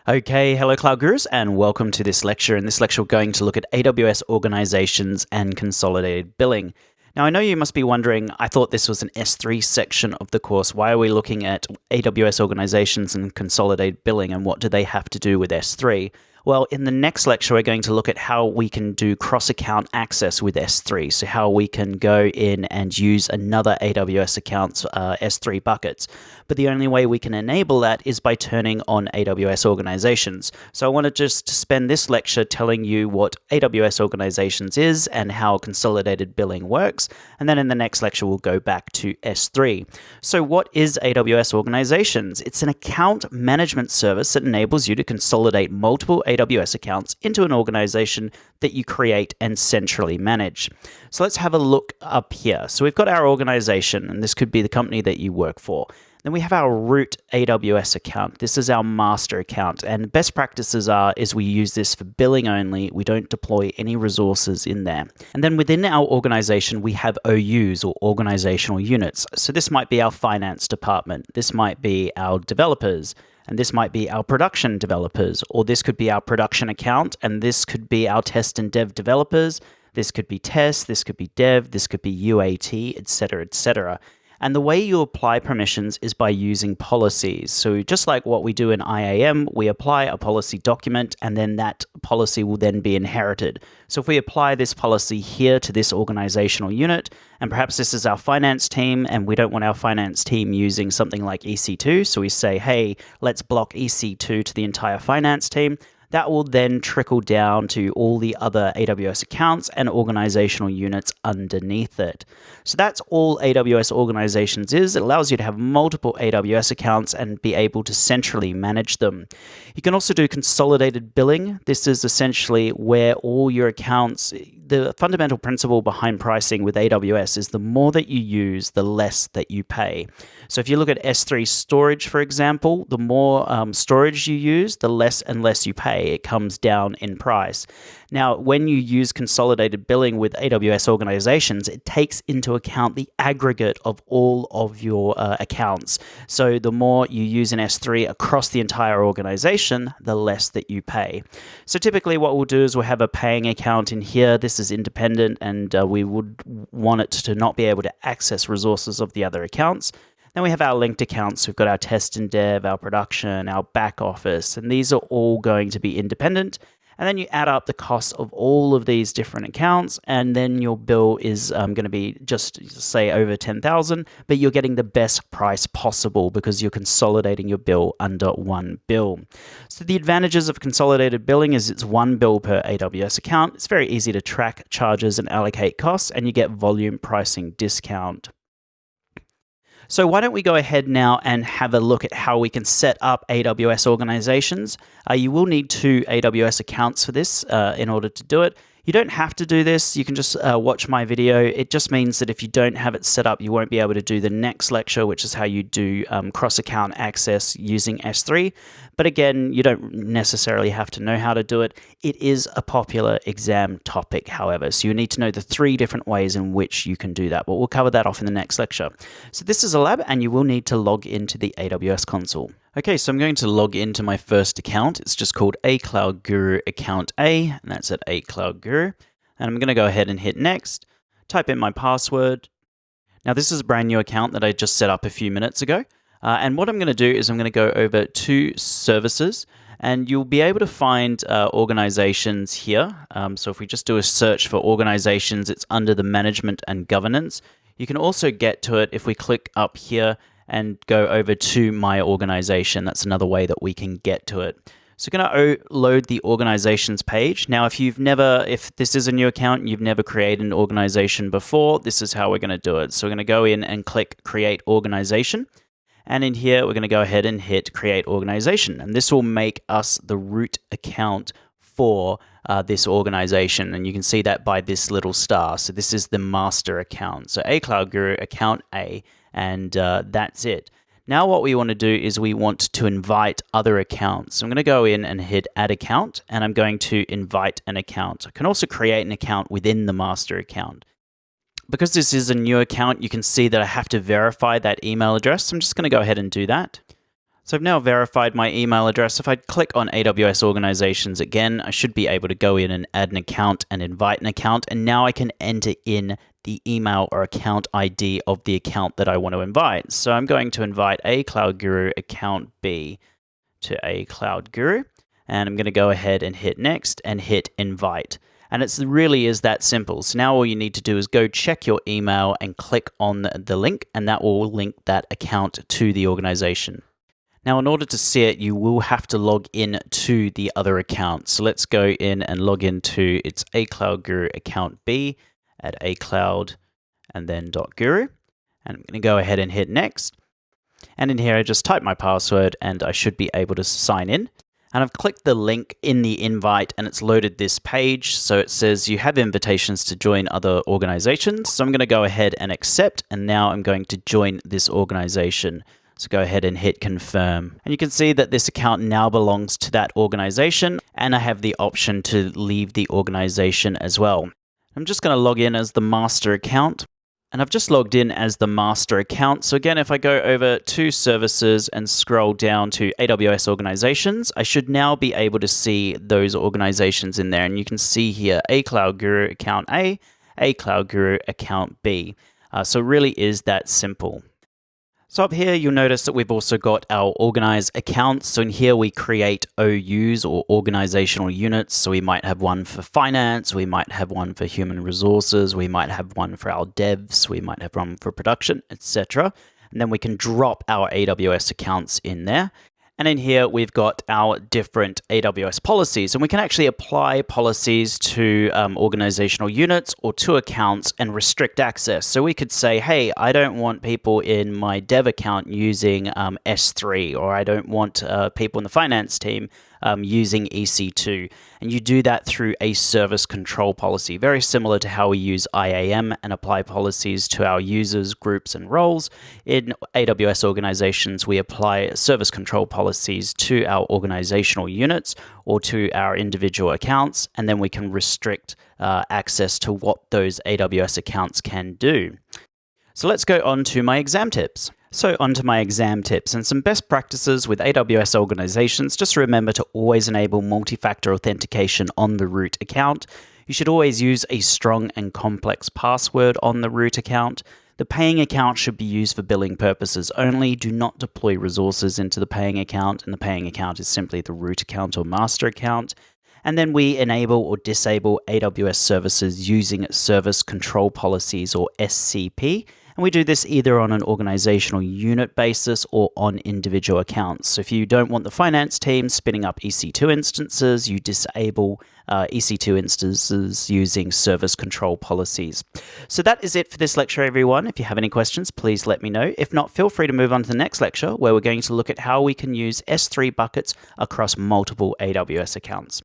Okay, hello Cloud Gurus, and welcome to this lecture. In this lecture, we're going to look at AWS Organizations and Consolidated Billing. Now, I know you must be wondering, I thought this was an S3 section of the course. Why are we looking at AWS Organizations and Consolidated Billing, and what do they have to do with S3? Well, in the next lecture, we're going to look at how we can do cross-account access with S3. So how we can go in and use another AWS account's S3 buckets. But the only way we can enable that is by turning on AWS Organizations. So I want to just spend this lecture telling you what AWS Organizations is and how consolidated billing works. And then in the next lecture, we'll go back to S3. So what is AWS Organizations? It's an account management service that enables you to consolidate multiple AWS accounts into an organization that you create and centrally manage. So let's have a look up here. So we've got our organization, and this could be the company that you work for. Then we have our root AWS account. This is our master account, and best practices is we use this for billing only. We don't deploy any resources in there. And then within our organization, we have OUs, or organizational units. So this might be our finance department. This might be our developers. And this might be our production developers, or this could be our production account, and this could be our test and dev developers. This could be test, this could be dev, this could be UAT, etc., etc. And the way you apply permissions is by using policies. So just like what we do in IAM, we apply a policy document, and then that policy will then be inherited. So if we apply this policy here to this organizational unit, and perhaps this is our finance team, and we don't want our finance team using something like EC2, so we say, hey, let's block EC2 to the entire finance team. That will then trickle down to all the other AWS accounts and organizational units underneath it. So that's all AWS Organizations is. It allows you to have multiple AWS accounts and be able to centrally manage them. You can also do consolidated billing. This is essentially where all your accounts, the fundamental principle behind pricing with AWS is the more that you use, the less that you pay. So if you look at S3 storage, for example, the more storage you use, the less and less you pay. It comes down in price. Now, when you use consolidated billing with AWS Organizations, it takes into account the aggregate of all of your accounts. So the more you use an S3 across the entire organization, the less that you pay. So typically what we'll do is we'll have a paying account in here. This is independent, and we would want it to not be able to access resources of the other accounts. Then we have our linked accounts. We've got our test and dev, our production, our back office, and these are all going to be independent. And then you add up the cost of all of these different accounts, and then your bill is going to be just say over 10,000, but you're getting the best price possible because you're consolidating your bill under one bill. So the advantages of consolidated billing is it's one bill per AWS account. It's very easy to track charges and allocate costs, and you get volume pricing discount. So why don't we go ahead now and have a look at how we can set up AWS Organizations. You will need 2 AWS accounts for this in order to do it. You don't have to do this. You can just watch my video. It just means that if you don't have it set up, you won't be able to do the next lecture, which is how you do cross-account access using S3. But again, you don't necessarily have to know how to do it. It is a popular exam topic, however. So you need to know the 3 different ways in which you can do that. But we'll cover that off in the next lecture. So this is a lab, and you will need to log into the AWS console. Okay, so I'm going to log into my first account. It's just called A Cloud Guru Account A, and that's at A Cloud Guru. And I'm going to go ahead and hit next, type in my password. Now this is a brand new account that I just set up a few minutes ago. And what I'm going to do is I'm going to go over to services, and you'll be able to find organizations here. So if we just do a search for organizations, it's under the management and governance. You can also get to it if we click up here and go over to my organization. That's another way that we can get to it. So we're going to load the organizations page. Now, if this is a new account and you've never created an organization before, this is how we're going to do it. So we're going to go in and click Create Organization. And in here, we're going to go ahead and hit Create Organization. And this will make us the root account for this organization. And you can see that by this little star. So this is the master account. So A Cloud Guru Account A. And that's it. Now what we want to do is we want to invite other accounts. So I'm going to go in and hit Add Account, and I'm going to invite an account. I can also create an account within the master account. Because this is a new account, you can see that I have to verify that email address. So I'm just going to go ahead and do that. So I've now verified my email address. If I click on AWS Organizations again, I should be able to go in and add an account and invite an account. And now I can enter in the email or account ID of the account that I want to invite. So I'm going to invite a Cloud Guru account B to a Cloud Guru. And I'm going to go ahead and hit next and hit invite. And it really is that simple. So now all you need to do is go check your email and click on the link, and that will link that account to the organization. Now, in order to see it, you will have to log in to the other account. So let's go in and log into its A Cloud Guru account B at acloud and then .guru. And I'm going to go ahead and hit next. And in here, I just type my password and I should be able to sign in. And I've clicked the link in the invite and it's loaded this page. So it says you have invitations to join other organizations. So I'm going to go ahead and accept. And now I'm going to join this organization. So go ahead and hit confirm. And you can see that this account now belongs to that organization. And I have the option to leave the organization as well. I'm just going to log in as the master account. And I've just logged in as the master account. So again, if I go over to services and scroll down to AWS Organizations, I should now be able to see those organizations in there. And you can see here, A Cloud Guru account A Cloud Guru account B. So it really is that simple. So up here, you'll notice that we've also got our organize accounts. So in here, we create OUs or organizational units. So we might have one for finance, we might have one for human resources, we might have one for our devs, we might have one for production, etc. And then we can drop our AWS accounts in there. And in here, we've got our different AWS policies, and we can actually apply policies to organizational units or to accounts and restrict access. So we could say, hey, I don't want people in my dev account using S3, or I don't want people in the finance team using EC2. And you do that through a service control policy, very similar to how we use IAM and apply policies to our users, groups, and roles. In AWS Organizations, we apply service control policies to our organizational units or to our individual accounts, and then we can restrict access to what those AWS accounts can do. So let's go on to my exam tips. So onto my exam tips and some best practices with AWS Organizations. Just remember to always enable multi-factor authentication on the root account. You should always use a strong and complex password on the root account. The paying account should be used for billing purposes only. Do not deploy resources into the paying account, and the paying account is simply the root account or master account. And then we enable or disable AWS services using service control policies or SCP. And we do this either on an organizational unit basis or on individual accounts. So if you don't want the finance team spinning up EC2 instances, you disable EC2 instances using service control policies. So that is it for this lecture, everyone. If you have any questions, please let me know. If not, feel free to move on to the next lecture where we're going to look at how we can use S3 buckets across multiple AWS accounts.